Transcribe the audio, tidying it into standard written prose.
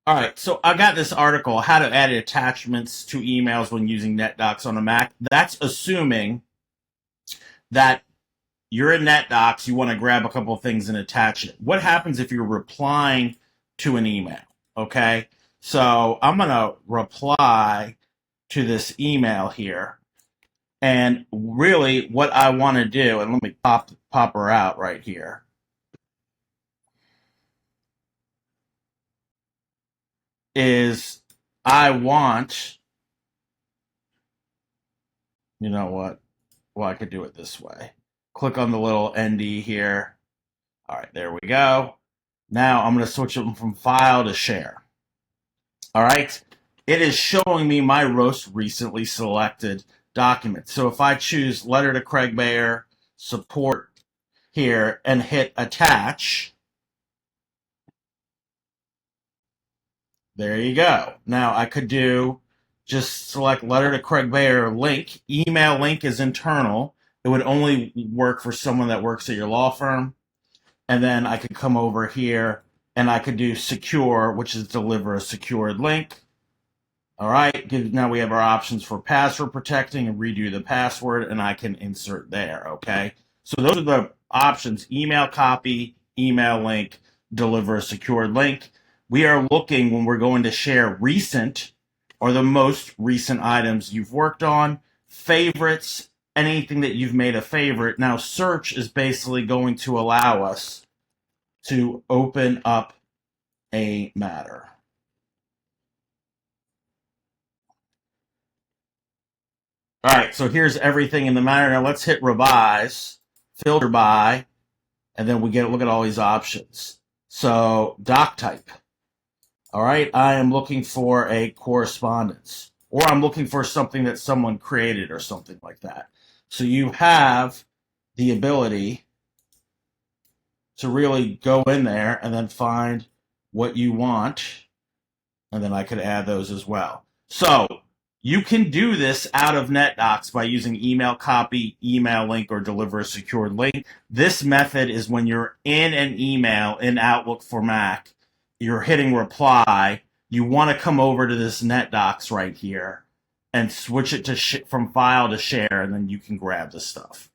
All right, so I got this article, how to add attachments to emails when using NetDocs on a Mac. That's assuming that you're in NetDocs, you want to grab a couple of things and attach it. What happens if you're replying to an email? Okay, so I'm going to reply to this email here. And really, what I want to do, and let me pop her out right here, is I want, you know what? Well, I could do it this way. Click on the little ND here. All right, there we go. Now I'm going to switch them from file to share. All right. It is showing me my most recently selected document. So if I choose letter to Craig Bayer, support here, and hit attach, there you go. Now I could do just select letter to Craig Bayer link. Email link is internal. It would only work for someone that works at your law firm. And then I could come over here and I could do secure, which is deliver a secured link. All right, now we have our options for password protecting and redo the password, and I can insert there, okay? So those are the options: email copy, email link, deliver a secured link. We are looking, when we're going to share recent or the most recent items you've worked on, favorites, anything that you've made a favorite. Now search is basically going to allow us to open up a matter. All right, so here's everything in the matter. Now let's hit revise, filter by, and then we get look at all these options. So doc type. All right, I am looking for a correspondence, or I'm looking for something that someone created or something like that. So you have the ability to really go in there and then find what you want, and then I could add those as well. So you can do this out of NetDocs by using email copy, email link, or deliver a secured link. This method is when you're in an email in Outlook for Mac, you're hitting reply, you want to come over to this NetDocs right here and switch it to from file to share, and then you can grab the stuff.